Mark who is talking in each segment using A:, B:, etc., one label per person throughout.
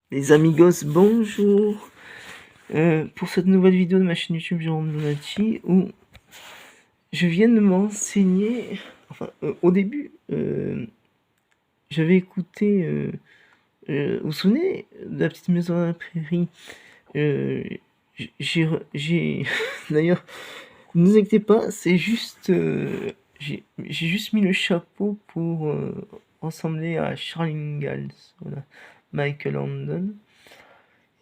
A: Les amigos, bonjour. Pour cette nouvelle vidéo de ma chaîne YouTube Jérôme Donati, où je viens de m'enseigner, au début, j'avais écouté, vous vous souvenez de La Petite Maison à la Prairie? J'ai d'ailleurs, ne vous inquiétez pas, c'est juste, j'ai juste mis le chapeau pour ressembler à Charles Ingalls, voilà, Michael Landon.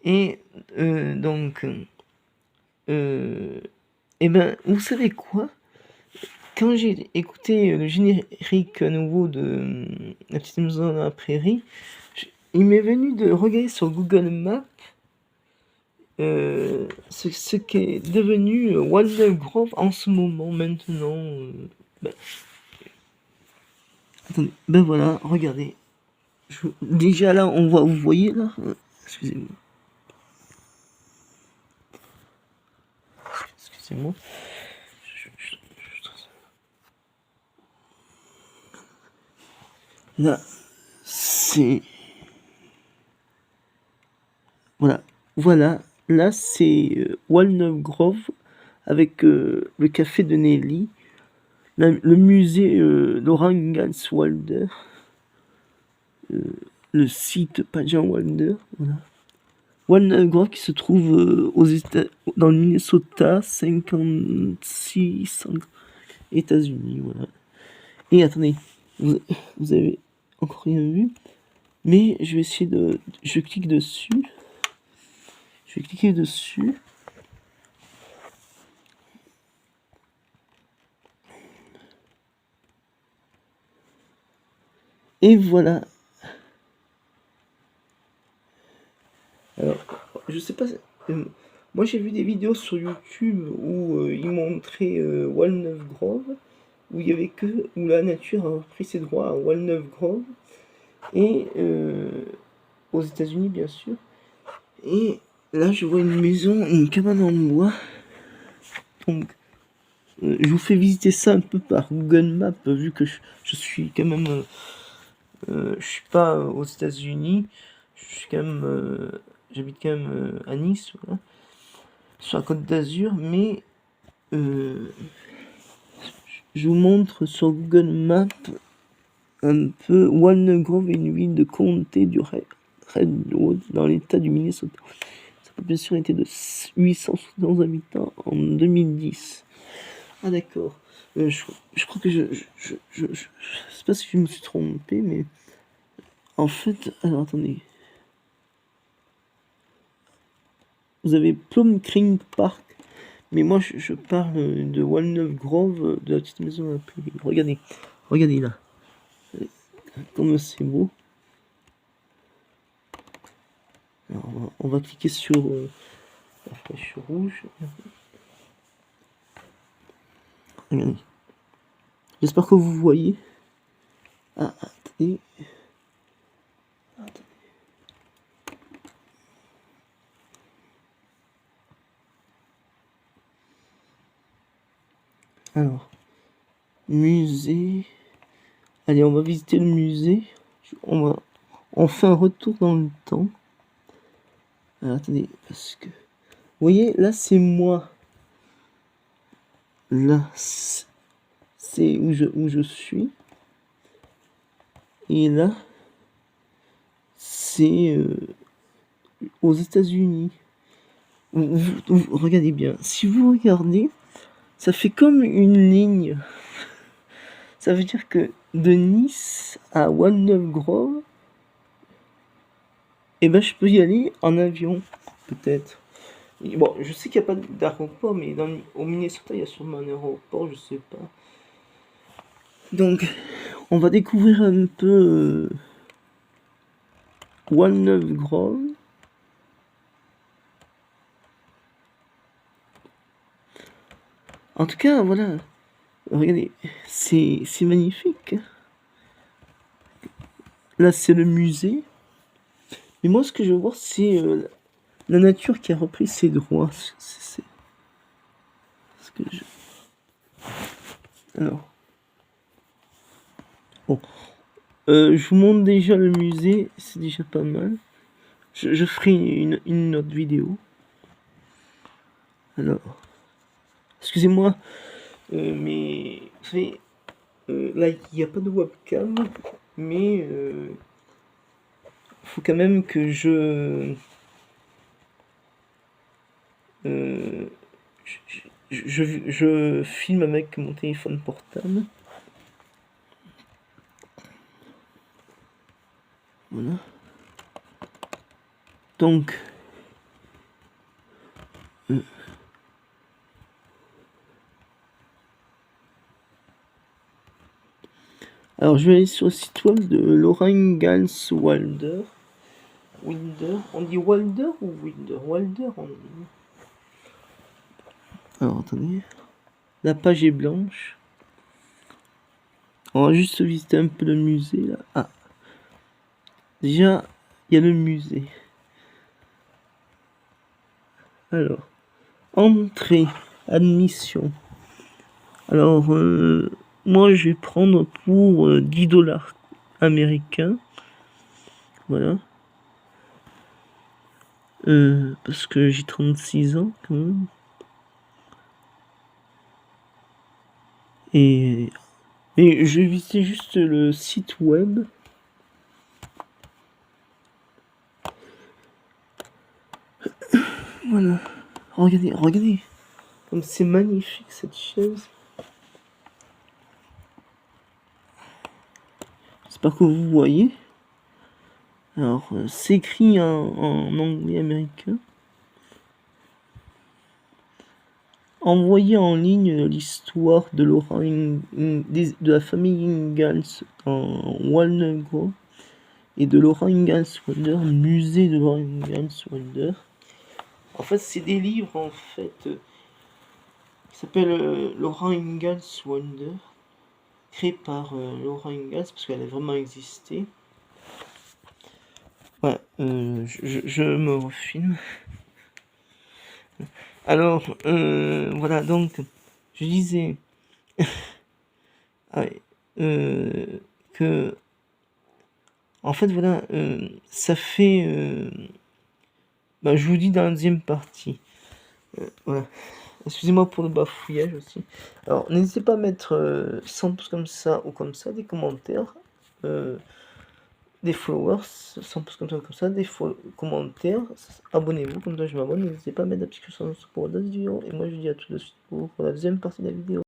A: Et donc, et ben, vous savez quoi? Quand j'ai écouté le générique nouveau de La Petite Maison dans la Prairie, il m'est venu de regarder sur Google Maps ce qui est devenu Walnut Grove en ce moment, maintenant. Ben, attendez, ben voilà, regardez. Déjà là, on voit, vous voyez là? Excusez-moi. Excusez-moi. Là, c'est... Voilà, là c'est Walnut Grove avec le café de Nelly, le musée Laura Ingalls Wilder, le site Pageant Wilder, voilà. Walnut Grove qui se trouve dans le Minnesota, 56 États-Unis, voilà. Et attendez, vous avez encore rien vu, mais je vais essayer de... Je clique dessus. Je vais cliquer dessus. Et voilà. Alors, je sais pas. Moi, j'ai vu des vidéos sur YouTube où ils montraient Walnut Grove, où il y avait que où la nature a pris ses droits à Walnut Grove et aux États-Unis, bien sûr. Et là, je vois une maison, une cabane en bois. Donc, je vous fais visiter ça un peu par Google Maps, vu que je suis quand même, je suis pas aux États-Unis. Je suis quand même, j'habite quand même à Nice, voilà, sur la Côte d'Azur, mais je vous montre sur Google Maps un peu. Walnut Grove est une ville de comté du Redwood dans l'état du Minnesota. Sa population était de 871 habitants en 2010. Ah d'accord. Je crois que je sais pas si je me suis trompé, mais en fait, alors attendez. Vous avez Plum Creek Park, mais moi je parle de Walnut Grove, de la petite maison à la prairie. Regardez, regardez là, comme c'est beau. Alors, on va cliquer sur la flèche rouge. Regardez. J'espère que vous voyez. Ah, attendez. Alors, musée. Allez, on va visiter le musée. On fait un retour dans le temps. Alors, attendez, parce que... Vous voyez, là, c'est moi. Là, c'est où je suis. Et là, c'est aux États-Unis. Regardez bien. Si vous regardez, ça fait comme une ligne. Ça veut dire que de Nice à Walnut Grove, eh ben, je peux y aller en avion, peut-être. Bon, je sais qu'il n'y a pas d'aéroport, mais au Minnesota, il y a sûrement un aéroport, je sais pas. Donc, on va découvrir un peu Walnut Grove. En tout cas, voilà. Regardez, c'est magnifique. Là, c'est le musée. Mais moi, ce que je veux voir, c'est la nature qui a repris ses droits. C'est ce que je... Alors. Bon. Je vous montre déjà le musée. C'est déjà pas mal. je ferai une autre vidéo. Alors, excusez-moi, mais vous savez, là il n'y a pas de webcam, mais faut quand même que je filme avec mon téléphone portable. Voilà. Donc, alors je vais aller sur le site web de Laura Ingalls Wilder. On dit Wilder ou Wilder? Wilder, on dit. Alors attendez. La page est blanche. On va juste visiter un peu le musée là. Ah. Déjà, il y a le musée. Alors, entrée, admission. Alors, moi je vais prendre pour 10$ américains. Voilà. Parce que j'ai 36 ans quand même. Et je vais visiter juste le site web. Voilà. Regardez. Comme c'est magnifique cette chaise. J'espère que vous voyez. Alors, c'est écrit en anglais américain. Envoyer en ligne l'histoire de Laura de la famille Ingalls en Walnut Grove et de Laura Ingalls Wilder, musée de Laura Ingalls Wilder. En fait, c'est des livres en fait qui s'appellent Laura Ingalls Wilder, créé par Laura Ingalls parce qu'elle a vraiment existé. Ouais, je me refilme. Alors, voilà, donc, je disais que, en fait, voilà, ça fait, je vous dis dans la deuxième partie. Voilà. Excusez-moi pour le bafouillage aussi. Alors, n'hésitez pas à mettre 100 pouces comme ça ou comme ça, des commentaires, des followers, 100 pouces comme ça, des commentaires, abonnez-vous, comme ça je m'abonne, n'hésitez pas à mettre la petite cloche pour d'autres vidéos, et moi je vous dis à tout de suite pour la deuxième partie de la vidéo.